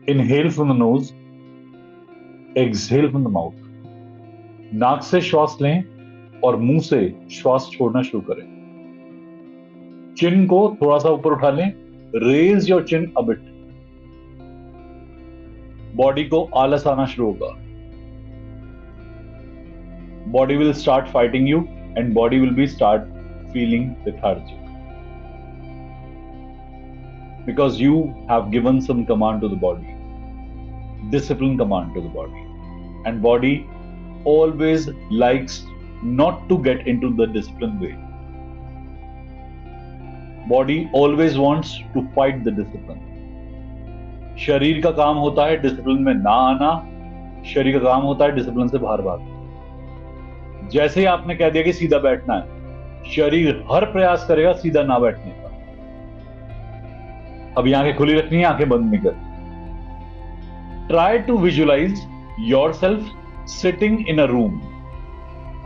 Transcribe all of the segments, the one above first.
Inhale from the nose, exhale from the mouth. नाक से श्वास लें और मुंह से श्वास छोड़ना शुरू करें। चिन को थोड़ा सा ऊपर उठा लें, raise your chin a bit. Body को आलस आना शुरू होगा। Body will start fighting you and body will be start feeling lethargic because you have given some command to the body, discipline command to the body, and body always likes not to get into the discipline way. Body always wants to fight the discipline. शरीर का काम होता है discipline में ना आना, शरीर का काम होता है डिसिप्लिन से बाहर भागना। जैसे ही आपने कह दिया कि सीधा बैठना है, शरीर हर प्रयास करेगा सीधा ना बैठने का। अभी आंखें खुली रखनी है, आंखें बंद नहीं करनी। Try to visualize yourself sitting in a room.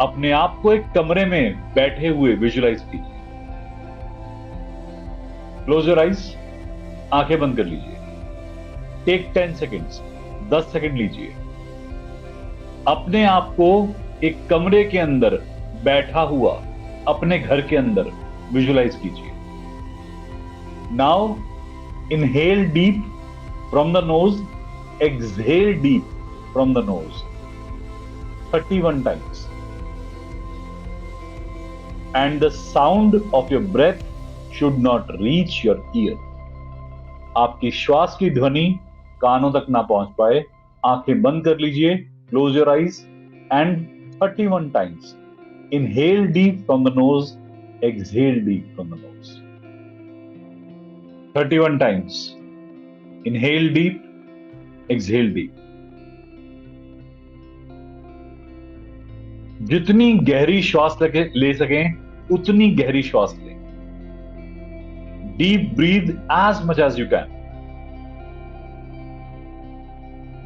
अपने आप को एक कमरे में बैठे हुए विजुअलाइज कीजिए। क्लोज योर आइज, आंखें बंद कर लीजिए। टेक 10 सेकेंड्स, 10 सेकेंड लीजिए। अपने आप को एक कमरे के अंदर बैठा हुआ अपने घर के अंदर विजुअलाइज कीजिए। Now inhale deep from the nose, exhale deep from the nose 31 times. And the sound of your breath should not reach your ear. आपकी श्वास की ध्वनि कानों तक ना पहुंच पाए। आंखें बंद कर लीजिए, close your eyes and 31 times. Inhale deep from the nose, exhale deep from the nose. 31 times. Inhale deep, exhale deep. जितनी गहरी श्वास ले सकें उतनी गहरी श्वास लें। Deep breathe as much as you can.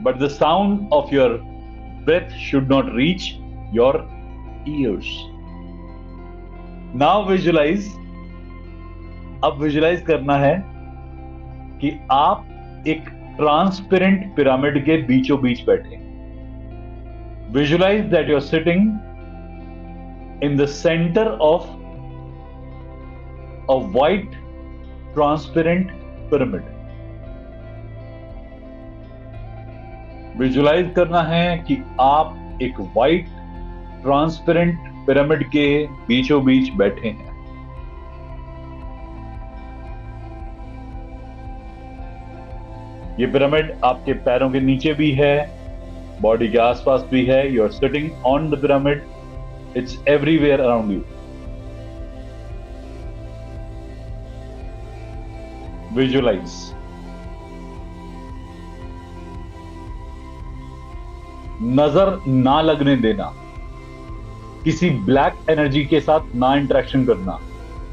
But the sound of your breath should not reach your ears. Now visualize. अब विजुलाइज करना है कि आप एक ट्रांसपेरेंट पिरामिड के बीचों बीच बैठे। Visualize that you're sitting in the center of a white transparent pyramid. Visualize करना है कि आप एक white transparent pyramid के बीचों बीच बैठे हैं। ये पिरामिड आपके पैरों के नीचे भी है, बॉडी के आसपास भी है। You are sitting on the pyramid, it's everywhere around you. Visualize. नजर ना लगने देना, किसी ब्लैक एनर्जी के साथ ना इंटरेक्शन करना,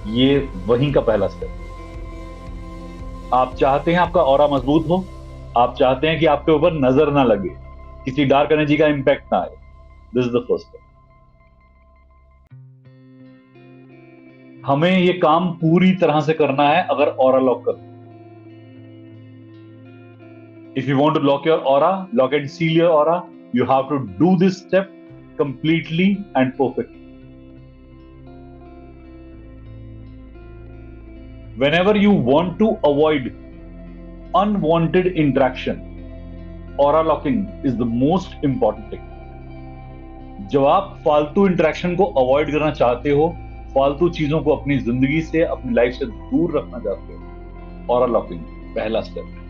ये वहीं का पहला स्टेप। आप चाहते हैं आपका ऑरा मजबूत हो, आप चाहते हैं कि आपके ऊपर नजर ना लगे, किसी डार्क एनर्जी का इंपैक्ट ना आए। This is the first step. हमें ये काम पूरी तरह से करना है अगर ऑरा लॉक कर। If you want to lock your aura, lock and seal your aura, you have to do this step completely and perfectly. Whenever you want to avoid unwanted interaction, aura locking is the most important thing. जब आप फालतू interaction को avoid करना चाहते हो, फालतू चीजों को अपनी जिंदगी से, अपनी लाइफ से दूर रखना चाहते हो, ऑरा लॉकिंग पहला स्टेप है।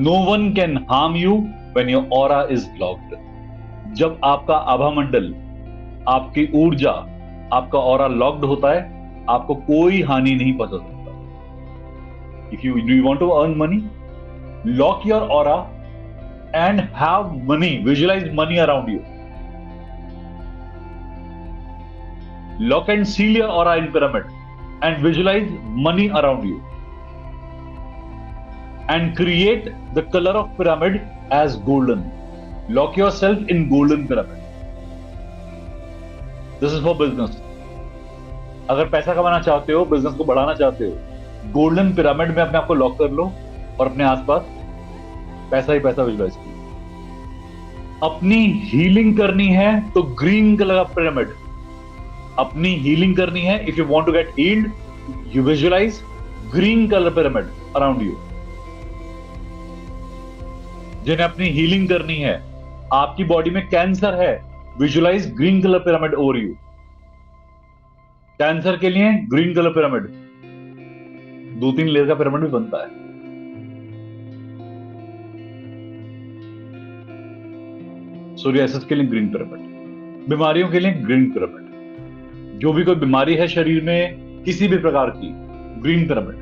No one can harm you when your aura is locked. जब आपका आभा मंडल, आपकी ऊर्जा, आपका ऑरा लॉक्ड होता है, आपको कोई हानि नहीं पहुंचा सकता। If you want to earn money, lock your aura and have money, visualize money around you. Lock and seal your aura in pyramid and visualize money around you and create the colour of pyramid as golden. Lock yourself in golden pyramid. This is for business. अगर पैसा कमाना चाहते हो, business को बढ़ाना चाहते हो, golden pyramid में अपने आप को लॉक कर लो और अपने आसपास पैसा ही पैसा विजुलाइज कीजिए। अपनी हीलिंग करनी है तो ग्रीन कलर का पिरामिड, अपनी हीलिंग करनी है, if you want to get healed, you visualize green colour pyramid around you. जिन्हें अपनी हीलिंग करनी है, आपकी बॉडी में कैंसर है, visualize green colour pyramid over you. Cancer के लिए ग्रीन कलर पिरामिड, 2-3 लेयर का पिरामिड भी बनता है। सोरियासिस के लिए ग्रीन पिरामिड, बीमारियों के लिए ग्रीन पिरामिड, जो भी कोई बीमारी है शरीर में किसी भी प्रकार की, ग्रीन पिरामिड।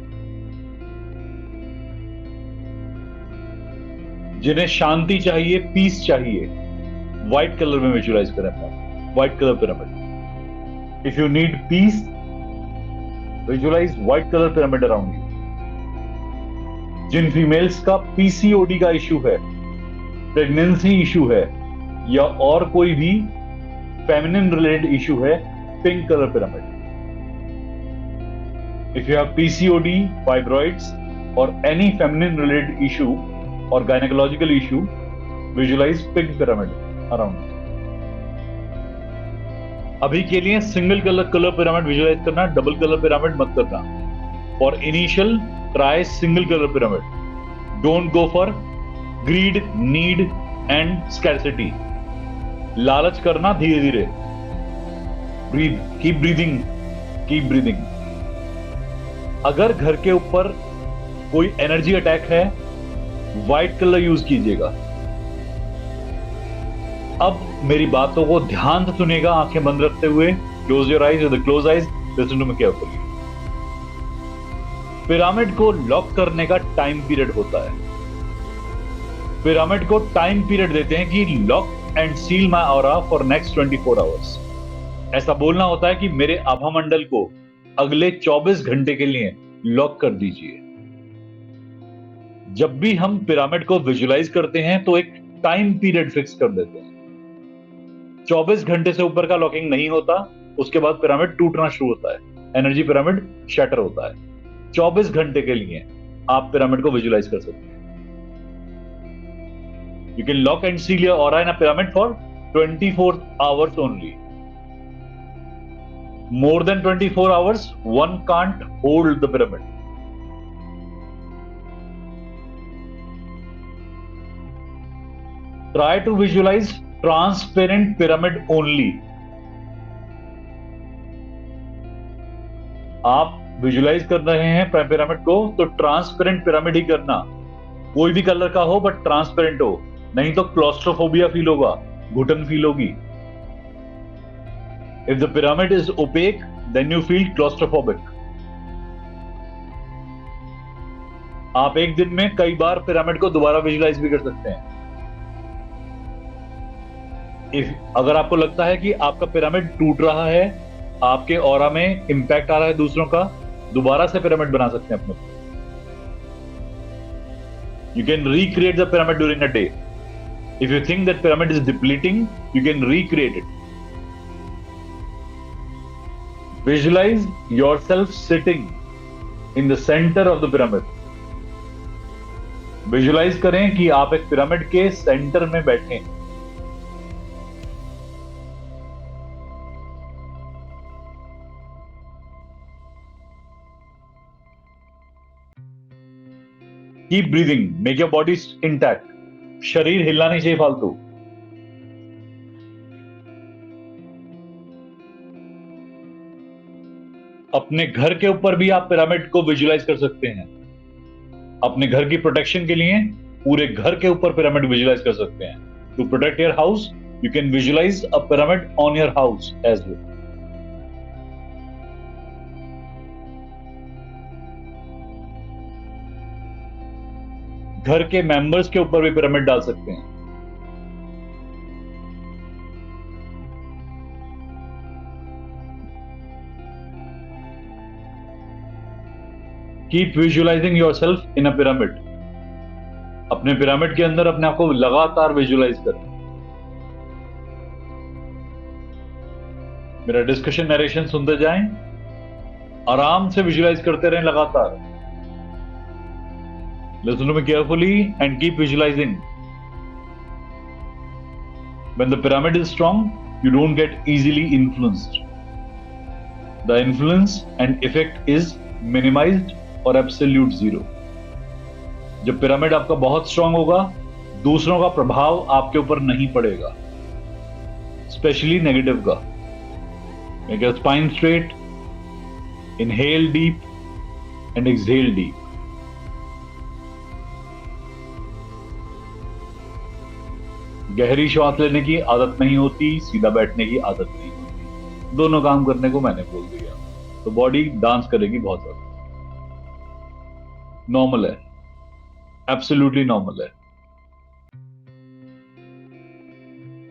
जिन्हें शांति चाहिए, पीस चाहिए, व्हाइट कलर में विजुलाइज करें अपना white colour pyramid. If you need peace, visualize white colour pyramid around you. जिन फीमेल्स का पीसीओडी का इश्यू है, प्रेगनेंसी इश्यू है, या और कोई भी फेमिनिन रिलेटेड इश्यू है, pink colour pyramid. If you have PCOD, fibroids और एनी फेमिनिन रिलेटेड इश्यू और gynaecological issue, visualize pink pyramid around. अभी के लिए सिंगल कलर पिरामिड विजुलाइज करना, डबल कलर पिरामिड मत करना। For initial try single colour pyramid. Don't go for greed, need and scarcity. लालच करना धीरे धीरे। Breathe, keep breathing, keep breathing. अगर घर के ऊपर कोई एनर्जी अटैक है, व्हाइट कलर यूज कीजिएगा। अब मेरी बातों को ध्यान से सुनिएगा, आंखें बंद रखते हुए। Close your eyes, with close eyes listen to me carefully. Pyramid को लॉक करने का टाइम पीरियड होता है। पिरामिड को टाइम पीरियड देते हैं कि lock and seal my aura for next 24 hours. ऐसा बोलना होता है कि मेरे आभा मंडल को अगले 24 घंटे के लिए लॉक कर दीजिए। जब भी हम पिरामिड को विजुलाइज करते हैं तो एक टाइम पीरियड फिक्स कर देते हैं। 24 घंटे से ऊपर का लॉकिंग नहीं होता, उसके बाद पिरामिड टूटना शुरू होता है, एनर्जी पिरामिड शैटर होता है। 24 घंटे के लिए आप पिरामिड को विजुलाइज कर सकते हैं। You can lock and seal your aura in a pyramid for 24 hours only. More than 24 hours, one can't hold the pyramid. Try to visualize transparent pyramid only. आप विजुलाइज कर रहे हैं पिरामिड को तो ट्रांसपेरेंट पिरामिड ही करना। कोई भी colour का हो बट ट्रांसपेरेंट हो, नहीं तो क्लॉस्ट्रोफोबिया फील होगा, घुटन फील होगी। If the pyramid is opaque then you feel claustrophobic. आप एक दिन में कई बार पिरामिड को दोबारा विजुलाइज भी कर सकते हैं। अगर आपको लगता है कि आपका पिरामिड टूट रहा है, आपके ऑरा में इंपैक्ट आ रहा है दूसरों का, दोबारा से पिरामिड बना सकते हैं अपने। You can recreate the pyramid during a day. If you think that pyramid is depleting, you can recreate it. Visualize yourself sitting in the center of the pyramid. Visualize करें कि आप एक पिरामिड के centre में बैठे। Keep breathing. Make your body intact. शरीर हिलना नहीं चाहिए फालतू। अपने घर के ऊपर भी आप पिरामिड को विजुलाइज कर सकते हैं। अपने घर की प्रोटेक्शन के लिए पूरे घर के ऊपर पिरामिड विजुलाइज कर सकते हैं। To protect your house, you can visualize a pyramid on your house as well. घर के मेंबर्स के ऊपर भी पिरामिड डाल सकते हैं। Keep visualising yourself in a pyramid. अपने पिरामिड के अंदर अपने आप को लगातार विजुलाइज करें। मेरा डिस्कशन नरेशन सुनते जाएं, आराम से विजुलाइज करते रहें लगातार। Listen to me carefully and keep visualizing. When the pyramid is strong, you don't get easily influenced. The influence and effect is minimized or absolute zero. जब पिरामिड आपका बहुत स्ट्रांग होगा, दूसरों का प्रभाव आपके ऊपर नहीं पड़ेगा, स्पेशली नेगेटिव का. Make your spine straight. Inhale deep and exhale deep. गहरी श्वास लेने की आदत नहीं होती, सीधा बैठने की आदत नहीं होती. दोनों काम करने को मैंने बोल दिया, तो बॉडी डांस करेगी बहुत ज्यादा. नॉर्मल है, एब्सोल्युटली नॉर्मल है.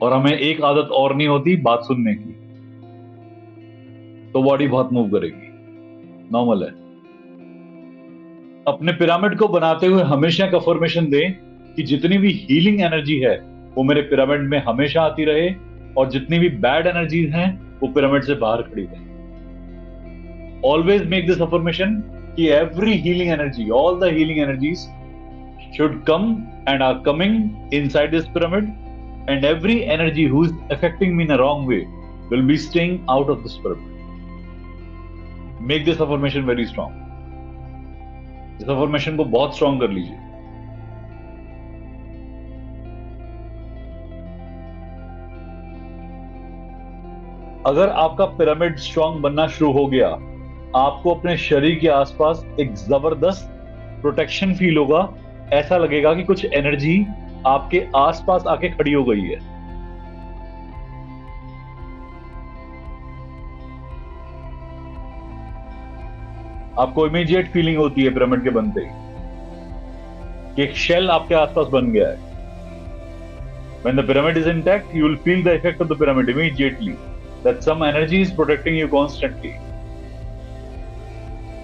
और हमें एक आदत और नहीं होती, बात सुनने की, तो बॉडी बहुत मूव करेगी. नॉर्मल है. अपने पिरामिड को बनाते हुए हमेशा एक अफर्मेशन दें कि जितनी भी हीलिंग एनर्जी है वो मेरे पिरामिड में हमेशा आती रहे, और जितनी भी बैड एनर्जीज हैं वो पिरामिड से बाहर खड़ी रहे. ऑलवेज मेक दिस अफर्मेशन कि every healing energy, all the healing energies should come and are coming inside this pyramid, and every energy who is affecting me in a wrong way will be staying out of this pyramid. Make this affirmation very strong. इस affirmation को बहुत strong कर लीजिए. अगर आपका pyramid strong बनना शुरू हो गया, आपको अपने शरीर के आसपास एक जबरदस्त प्रोटेक्शन फील होगा. ऐसा लगेगा कि कुछ एनर्जी आपके आसपास आके खड़ी हो गई है. आपको इमीडिएट फीलिंग होती है पिरामिड के बनते ही कि एक शेल आपके आसपास बन गया है. When the pyramid is intact, you will feel the effect of the pyramid immediately, that some energy is protecting you constantly.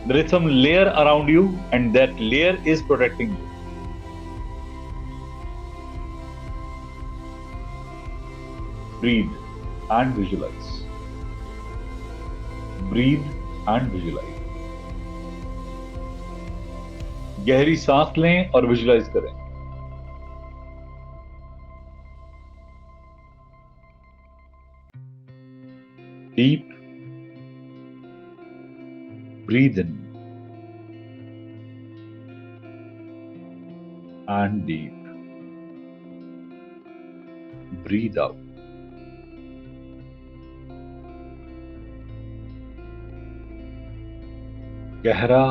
There is some layer around you, and that layer is protecting you. Breathe and visualize. Breathe and visualize. गहरी सांस लें और visualise करें. Deep. Breathe in and deep. Breathe out. गहरा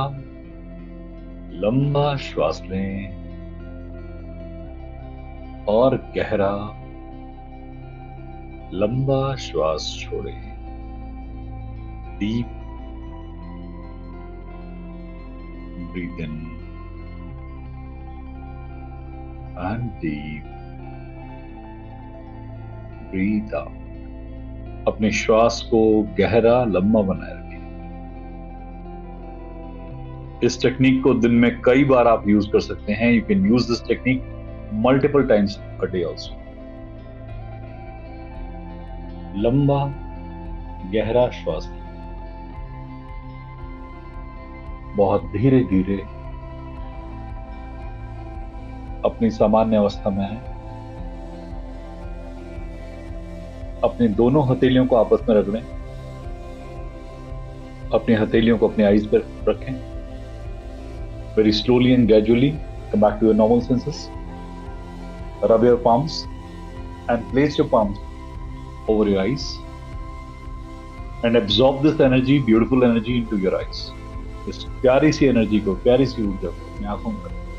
लंबा श्वास लें और गहरा लंबा श्वास छोड़ें. Deep breath in and deep breath out. अपने श्वास को गहरा लंबा बनाए रखें. इस टेक्निक को दिन में कई बार आप यूज कर सकते हैं. You can use this technique multiple times a day also. लंबा गहरा श्वास लें, बहुत धीरे धीरे अपनी सामान्य अवस्था में है. अपनी दोनों हथेलियों को आपस में रख लें. अपनी हथेलियों को अपने आईज पर रखें. Very slowly and gradually come back to your normal senses. Rub your palms and place your palms over your eyes and absorb this energy, beautiful energy, into your eyes. इस प्यारी सी एनर्जी को, प्यारी सी ऊर्जा को अपनी आंखों में रखें.